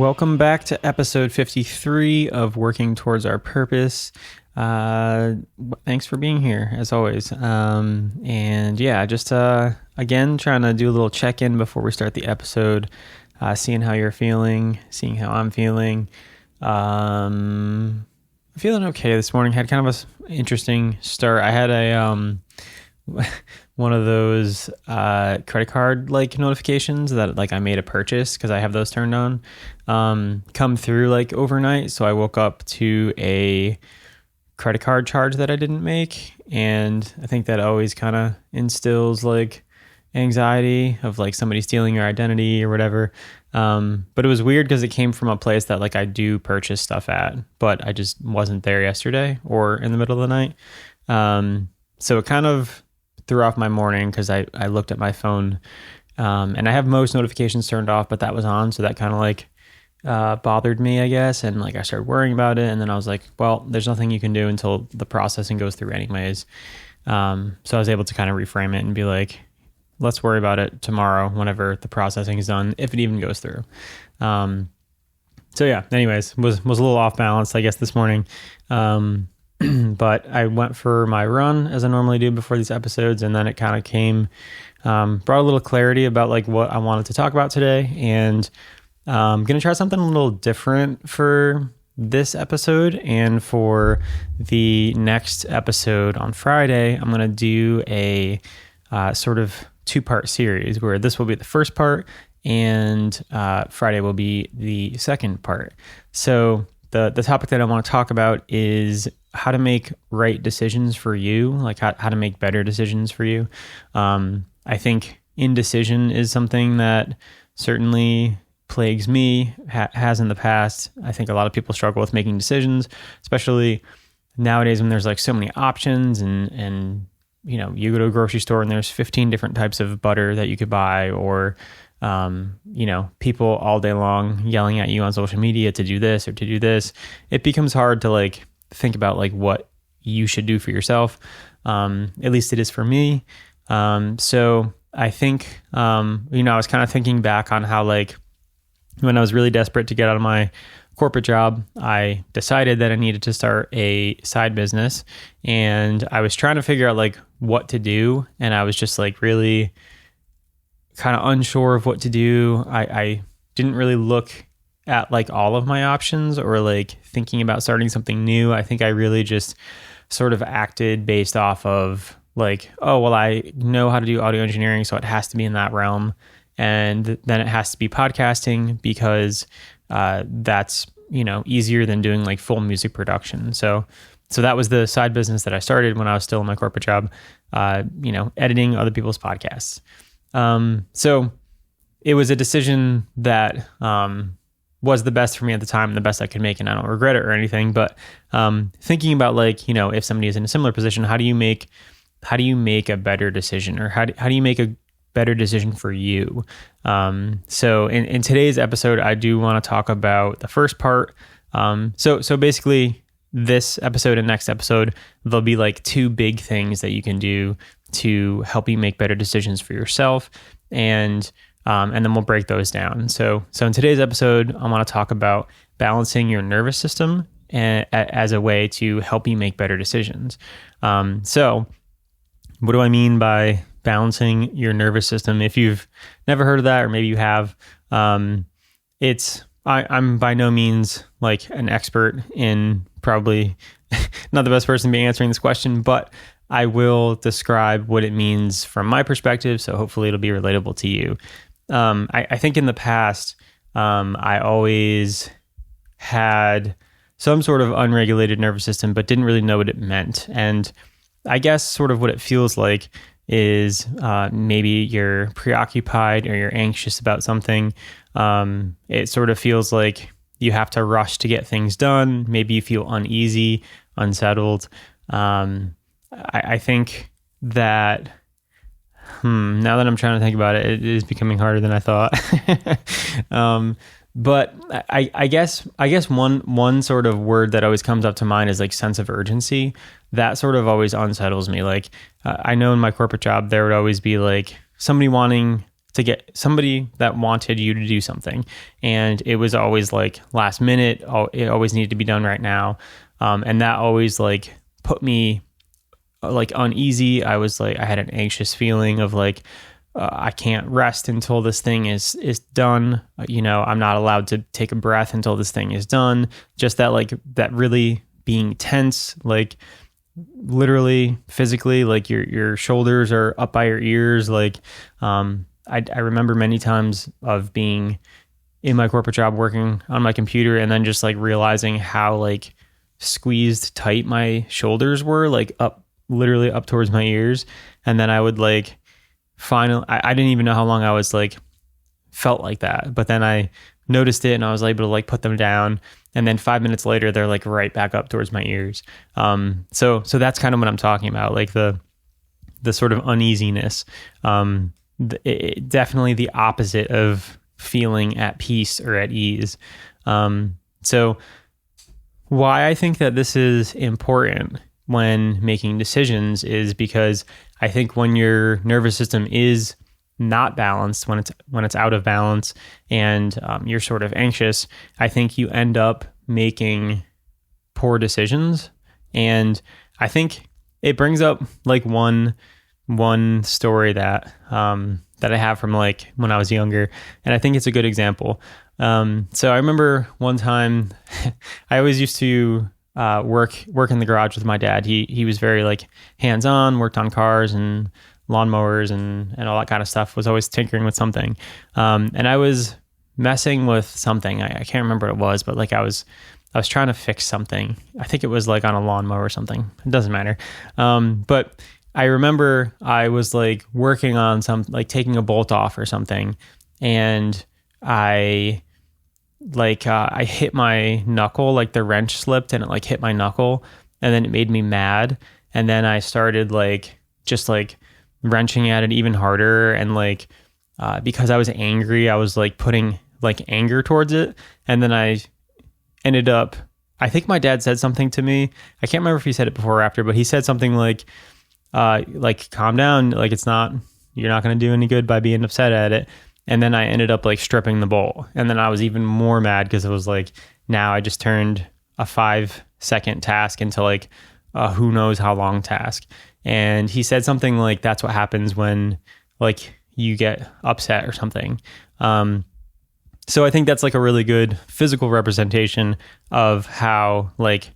Welcome back to episode 53 of Working Towards Our Purpose. Thanks for being here, as always. Again, trying to do a little check-in before we start the episode, seeing how you're feeling, seeing how I'm feeling. I'm feeling okay this morning. Had kind of an interesting start. I had a one of those credit card like notifications that like I made a purchase because I have those turned on come through like overnight. So I woke up to a credit card charge that I didn't make, and I think that always kind of instills like anxiety of like somebody stealing your identity or whatever. But it was weird because it came from a place that like I do purchase stuff at, but I just wasn't there yesterday or in the middle of the night. So it kind of threw off my morning because I looked at my phone, and I have most notifications turned off, but that was on. So that kind of like bothered me, I guess. And like I started worrying about it. And then I was like, well, there's nothing you can do until the processing goes through anyways. So I was able to kind of reframe it and be like, let's worry about it tomorrow whenever the processing is done, if it even goes through. So yeah, anyways, was a little off balance, I guess, this morning. But I went for my run as I normally do before these episodes. And then it kind of came, brought a little clarity about like what I wanted to talk about today. And I'm going to try something a little different for this episode. And for the next episode on Friday, I'm going to do a sort of two-part series where this will be the first part and Friday will be the second part. So the topic that I want to talk about is how to make right decisions for you, like how to make better decisions for you. I think indecision is something that certainly plagues me, has in the past. I think a lot of people struggle with making decisions, especially nowadays when there's like so many options and you know, you go to a grocery store and there's 15 different types of butter that you could buy, or you know, people all day long yelling at you on social media to do this or to do this. It becomes hard to like think about like what you should do for yourself. At least it is for me. So I think, you know, I was kind of thinking back on how like when I was really desperate to get out of my corporate job, I decided that I needed to start a side business, and I was trying to figure out like what to do. And I was just like really kind of unsure of what to do. I didn't really look at like all of my options or like thinking about starting something new. I think I really just sort of acted based off of like, oh, well, I know how to do audio engineering, so it has to be in that realm. And then it has to be podcasting because that's, you know, easier than doing like full music production. So that was the side business that I started when I was still in my corporate job, you know, editing other people's podcasts. So it was a decision that was the best for me at the time, the best I could make, and I don't regret it or anything. But thinking about like, you know, if somebody is in a similar position, how do you make a better decision, or how do you make a better decision for you? So in today's episode, I do want to talk about the first part. So basically this episode and next episode, there'll be like two big things that you can do to help you make better decisions for yourself. And then we'll break those down. So in today's episode, I want to talk about balancing your nervous system as a way to help you make better decisions. So what do I mean by balancing your nervous system? If you've never heard of that, or maybe you have, I'm by no means like an expert in, probably not the best person to be answering this question, but I will describe what it means from my perspective. So hopefully it'll be relatable to you. I think in the past, I always had some sort of unregulated nervous system, but didn't really know what it meant. And I guess sort of what it feels like is maybe you're preoccupied or you're anxious about something. It sort of feels like you have to rush to get things done. Maybe you feel uneasy, unsettled. I think that now that I'm trying to think about it, it is becoming harder than I thought. But I guess one sort of word that always comes up to mind is like sense of urgency. That sort of always unsettles me. Like I know in my corporate job, there would always be like somebody wanting to get somebody that wanted you to do something. And it was always like last minute. It always needed to be done right now. And that always like put me like uneasy. I had an anxious feeling of like, I can't rest until this thing is done. I'm not allowed to take a breath until this thing is done. Just that really being tense, like literally physically, like your shoulders are up by your ears. Like, I remember many times of being in my corporate job working on my computer and then just like realizing how like squeezed tight my shoulders were, like literally up towards my ears. And then I would like finally, I didn't even know how long I was like felt like that, but then I noticed it and I was able to like put them down. And then 5 minutes later, they're like right back up towards my ears. So that's kind of what I'm talking about. Like the sort of uneasiness, definitely the opposite of feeling at peace or at ease. So why I think that this is important when making decisions is because I think when your nervous system is not balanced, when it's out of balance and you're sort of anxious, I think you end up making poor decisions. And I think it brings up like one story that I have from like when I was younger, and I think it's a good example. So I remember one time I always used to work in the garage with my dad. He was very like hands-on, worked on cars and lawnmowers and all that kind of stuff, was always tinkering with something. And I was messing with something. I can't remember what it was, but like I was trying to fix something. I think it was like on a lawnmower or something. It doesn't matter. But I remember I was like working on like taking a bolt off or something. And I hit my knuckle, like the wrench slipped and it like hit my knuckle, and then it made me mad. And then I started like just like wrenching at it even harder. And like, because I was angry, I was like putting like anger towards it. And then I ended up, I think my dad said something to me. I can't remember if he said it before or after, but he said something like calm down. Like you're not going to do any good by being upset at it. And then I ended up like stripping the bolt. And then I was even more mad because it was like, now I just turned a 5-second task into like a who knows how long task. And he said something like, that's what happens when like you get upset or something. So I think that's like a really good physical representation of how like,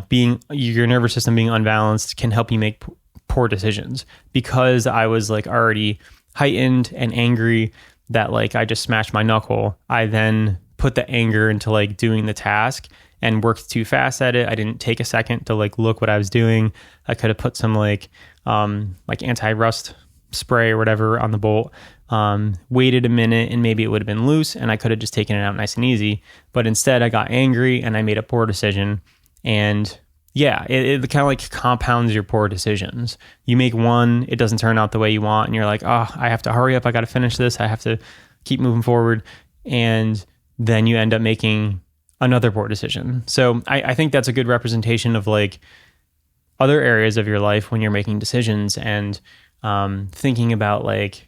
being your nervous system being unbalanced can help you make poor decisions. Because I was like already heightened and angry that like I just smashed my knuckle, I then put the anger into like doing the task and worked too fast at it. I didn't take a second to like look what I was doing. I could have put some like anti-rust spray or whatever on the bolt, waited a minute and maybe it would have been loose and I could have just taken it out nice and easy. But instead I got angry and I made a poor decision. And yeah, it kind of like compounds your poor decisions. You make one, it doesn't turn out the way you want, and you're like, oh, I have to hurry up. I got to finish this. I have to keep moving forward. And then you end up making another poor decision. So I think that's a good representation of like other areas of your life when you're making decisions and thinking about like,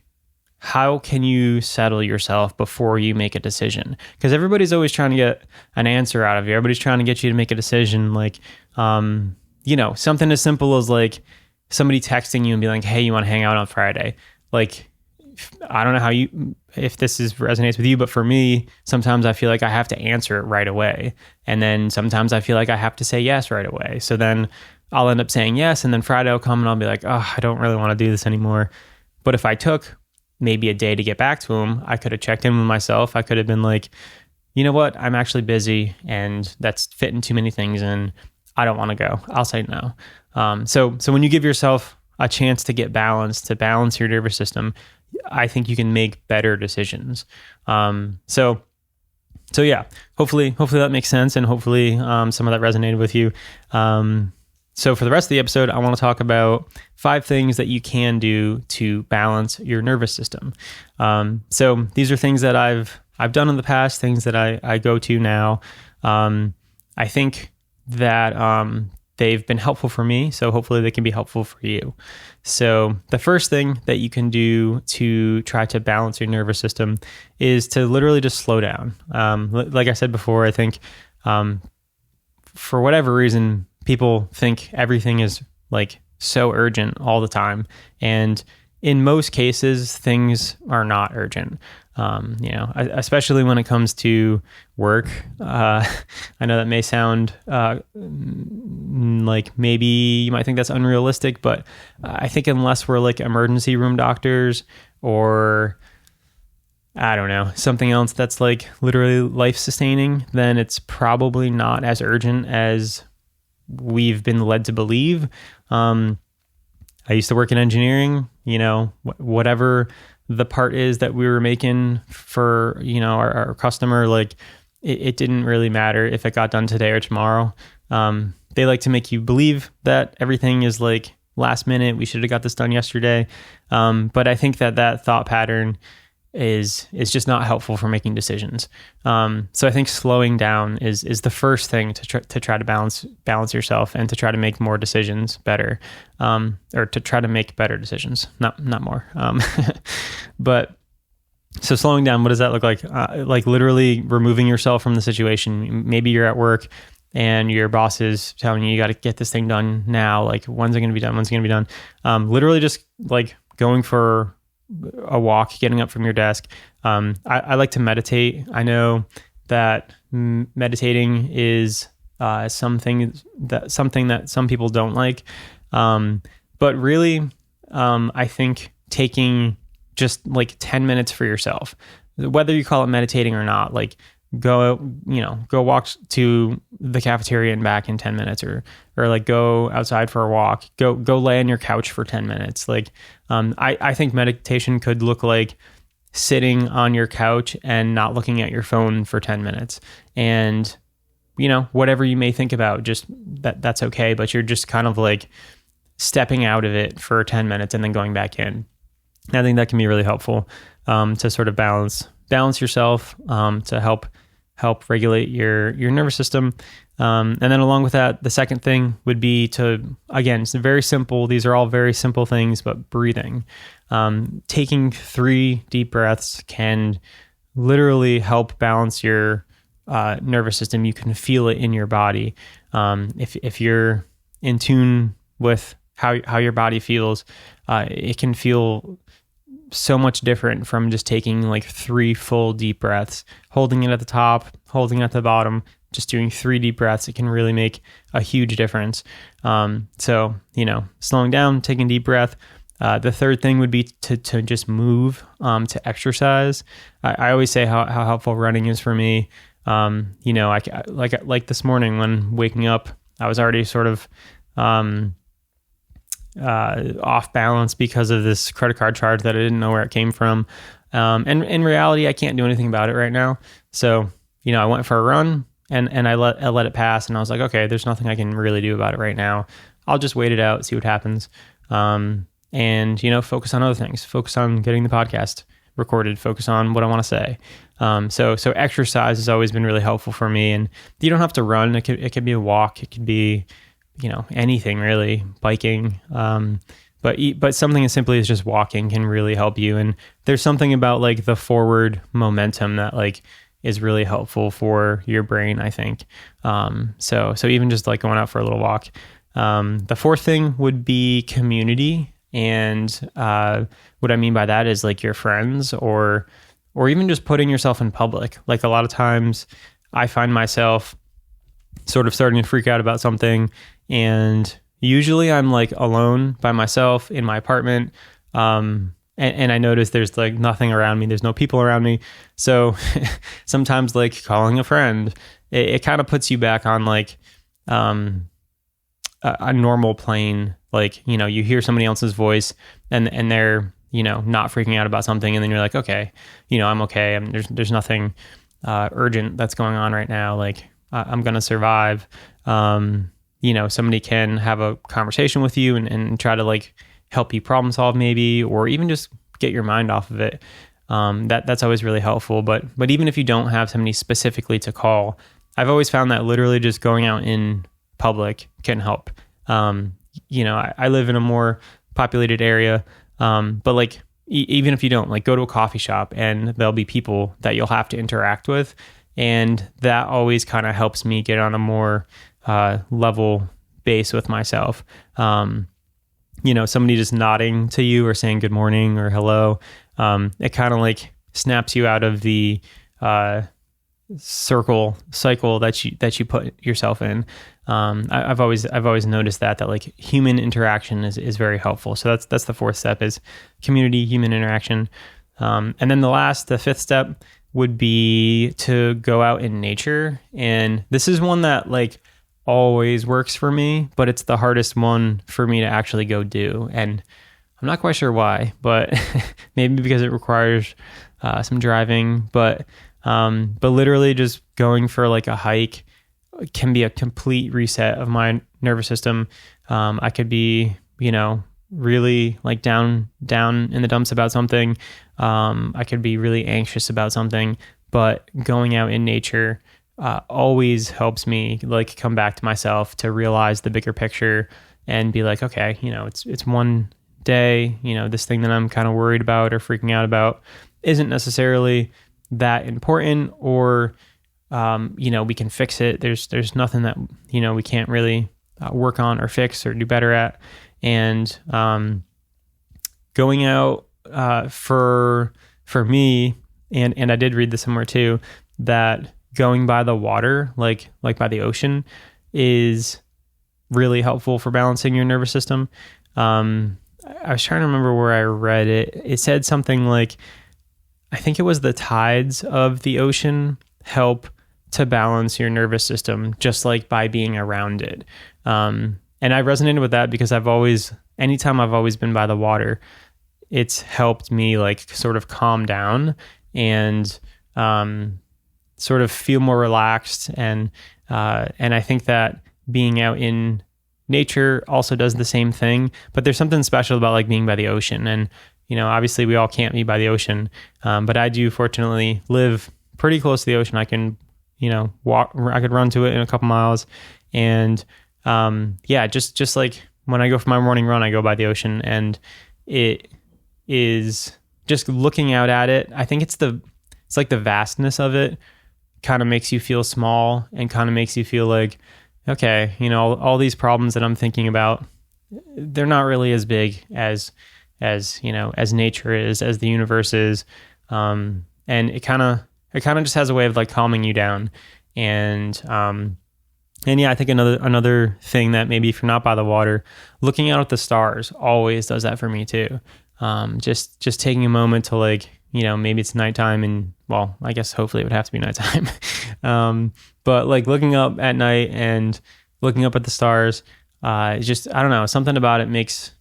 how can you settle yourself before you make a decision? Because everybody's always trying to get an answer out of you. Everybody's trying to get you to make a decision. Like, something as simple as like somebody texting you and being like, hey, you want to hang out on Friday? Like, I don't know if this resonates with you, but for me, sometimes I feel like I have to answer it right away. And then sometimes I feel like I have to say yes right away. So then I'll end up saying yes. And then Friday will come and I'll be like, oh, I don't really want to do this anymore. But if I took maybe a day to get back to him, I could have checked in with myself. I could have been like, you know what? I'm actually busy and that's fitting too many things and I don't want to go. I'll say no. So when you give yourself a chance to get balanced, to balance your nervous system, I think you can make better decisions. So yeah, hopefully that makes sense. And hopefully some of that resonated with you. So for the rest of the episode, I want to talk about 5 things that you can do to balance your nervous system. So these are things that I've done in the past, things that I go to now. I think that they've been helpful for me, so hopefully they can be helpful for you. So the first thing that you can do to try to balance your nervous system is to literally just slow down. Like I said before, I think for whatever reason, people think everything is like so urgent all the time. And in most cases, things are not urgent. Especially when it comes to work. I know that may sound like maybe you might think that's unrealistic, but I think unless we're like emergency room doctors or I don't know, something else that's like literally life sustaining, then it's probably not as urgent as we've been led to believe. I used to work in engineering, whatever the part is that we were making for, our customer, like it didn't really matter if it got done today or tomorrow. They like to make you believe that everything is like last minute. We should have got this done yesterday. But I think that thought pattern is just not helpful for making decisions. So I think slowing down is the first thing to try to balance yourself and to try to make more decisions better, or to try to make better decisions, not more. But so slowing down, what does that look like? Like literally removing yourself from the situation. Maybe you're at work and your boss is telling you got to get this thing done now. Like, when's it going to be done? When's it going to be done? Literally just like going for a walk, getting up from your desk. I like to meditate. I know that meditating is something that some people don't like. But really, I think taking just like 10 minutes for yourself, whether you call it meditating or not, like go walk to the cafeteria and back in 10 minutes, or like go outside for a walk, go lay on your couch for 10 minutes. Like, I think meditation could look like sitting on your couch and not looking at your phone for 10 minutes. And, whatever you may think about, just that's okay. But you're just kind of like stepping out of it for 10 minutes and then going back in. I think that can be really helpful, to sort of balance yourself, to help regulate your nervous system. And then along with that, the second thing would be to, again, it's very simple. These are all very simple things, but breathing. Taking 3 deep breaths can literally help balance your nervous system. You can feel it in your body. If you're in tune with how your body feels, it can feel so much different from just taking like 3 full deep breaths, holding it at the top, holding it at the bottom, just doing 3 deep breaths. It can really make a huge difference. So, slowing down, taking a deep breath. The third thing would be to just move, to exercise. I always say how helpful running is for me. I like this morning when waking up, I was already sort of, off balance because of this credit card charge that I didn't know where it came from. And in reality, I can't do anything about it right now. So, I went for a run and I let it pass, and I was like, okay, there's nothing I can really do about it right now. I'll just wait it out, see what happens. And, focus on other things, focus on getting the podcast recorded, focus on what I want to say. So exercise has always been really helpful for me, and you don't have to run. It could be a walk. It could be, anything really, biking. But something as simply as just walking can really help you. And there's something about like the forward momentum that like is really helpful for your brain, I think. So even just like going out for a little walk. The fourth thing would be community. And what I mean by that is like your friends, or even just putting yourself in public. Like a lot of times I find myself sort of starting to freak out about something, and usually I'm like alone by myself in my apartment. And I notice there's like nothing around me. There's no people around me. So sometimes like calling a friend, it kind of puts you back on like a normal plane. Like, you hear somebody else's voice and they're, not freaking out about something. And then you're like, okay, I'm okay. There's nothing urgent that's going on right now. Like I'm going to survive. Somebody can have a conversation with you and try to like help you problem solve maybe, or even just get your mind off of it. That's always really helpful. But even if you don't have somebody specifically to call, I've always found that literally just going out in public can help. I live in a more populated area, but like even if you don't, like, go to a coffee shop and there'll be people that you'll have to interact with, and that always kind of helps me get on a more level base with myself. Somebody just nodding to you or saying good morning or hello, it kind of like snaps you out of the cycle that you put yourself in. I've always noticed that like human interaction is very helpful. So that's the fourth step, is community, human interaction. And then the fifth step would be to go out in nature. And this is one that like always works for me, but it's the hardest one for me to actually go do. And I'm not quite sure why, but maybe because it requires some driving, but literally just going for like a hike can be a complete reset of my nervous system. I could be, really like down in the dumps about something. I could be really anxious about something, but going out in nature always helps me like come back to myself, to realize the bigger picture and be like, okay, it's one day, this thing that I'm kind of worried about or freaking out about isn't necessarily that important, or we can fix it. There's nothing that we can't really work on or fix or do better at. And going out for me, and I did read this somewhere too, that going by the water, like by the ocean, is really helpful for balancing your nervous system. I was trying to remember where I read it. It said something like, I think it was the tides of the ocean help to balance your nervous system just like by being around it. And I resonated with that because anytime I've always been by the water, it's helped me like sort of calm down and sort of feel more relaxed. And I think that being out in nature also does the same thing, but there's something special about like being by the ocean. And obviously we all can't be by the ocean, but I do fortunately live pretty close to the ocean. I can, I could run to it in a couple miles. And just like when I go for my morning run, I go by the ocean, and it is just looking out at it. I think it's like the vastness of it kind of makes you feel small and kind of makes you feel like, okay, all these problems that I'm thinking about, they're not really as big as nature is, as the universe is. And it kind of just has a way of like calming you down. And I think another thing that maybe if you're not by the water, looking out at the stars always does that for me too. Just taking a moment to like, maybe it's nighttime, and well, I guess hopefully it would have to be nighttime. But like looking up at night and looking up at the stars, just, I don't know, something about it makes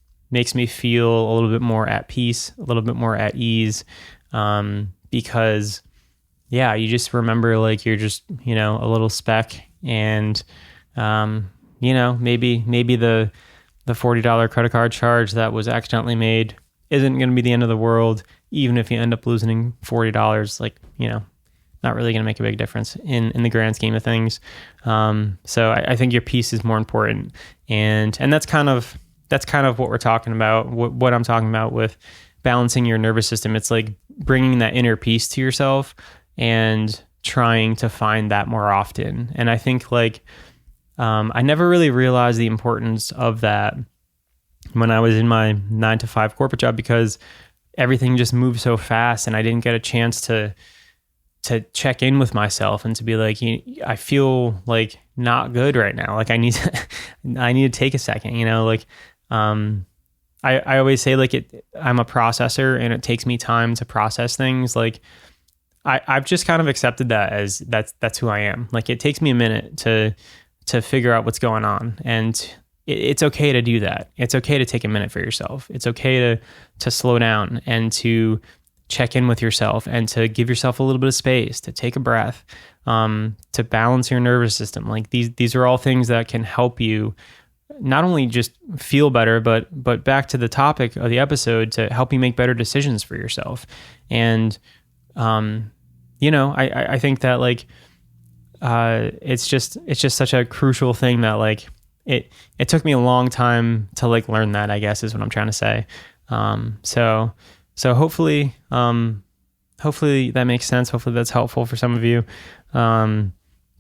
me feel a little bit more at peace, a little bit more at ease. Because you just remember like you're just, a little speck, and, maybe the $40 credit card charge that was accidentally made isn't going to be the end of the world. Even if you end up losing $40, like, not really going to make a big difference in the grand scheme of things. So I think your peace is more important. And that's kind of what we're talking about, what I'm talking about with balancing your nervous system. It's like bringing that inner peace to yourself and trying to find that more often. And I think like, I never really realized the importance of that when I was in my 9-to-5 corporate job, because everything just moved so fast and I didn't get a chance to check in with myself and to be like, I feel like not good right now. Like I need to take a second, like, I always say like I'm a processor and it takes me time to process things. Like I've just kind of accepted that as that's who I am. Like it takes me a minute to figure out what's going on, and it's okay to do that. It's okay to take a minute for yourself. It's okay to slow down and to check in with yourself and to give yourself a little bit of space, to take a breath, to balance your nervous system. Like these are all things that can help you not only just feel better, but back to the topic of the episode, to help you make better decisions for yourself. And, I think that like it's just such a crucial thing that like it took me a long time to like learn that, I guess is what I'm trying to say. So hopefully that makes sense. Hopefully that's helpful for some of you.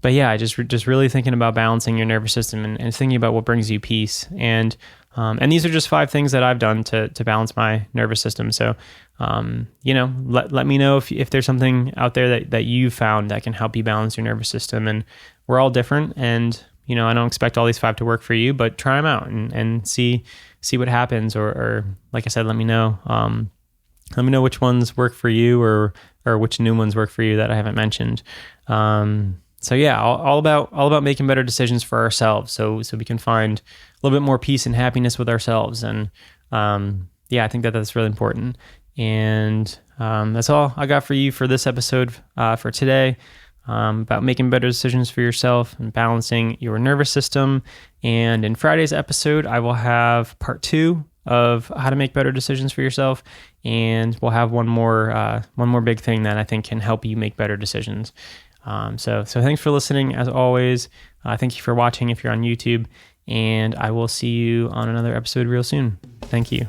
But yeah, just really thinking about balancing your nervous system and thinking about what brings you peace. And these are just 5 things that I've done to balance my nervous system. So, let me know if there's something out there that you found that can help you balance your nervous system. And we're all different. And, I don't expect all these 5 to work for you, but try them out and see what happens. Or like I said, let me know. Let me know which ones work for you or which new ones work for you that I haven't mentioned. So yeah, all about making better decisions for ourselves, so we can find a little bit more peace and happiness with ourselves. And I think that's really important. And that's all I got for you for this episode for today, about making better decisions for yourself and balancing your nervous system. And in Friday's episode, I will have part 2 of how to make better decisions for yourself, and we'll have one more big thing that I think can help you make better decisions. So thanks for listening as always. Thank you for watching if you're on YouTube, and I will see you on another episode real soon. Thank you.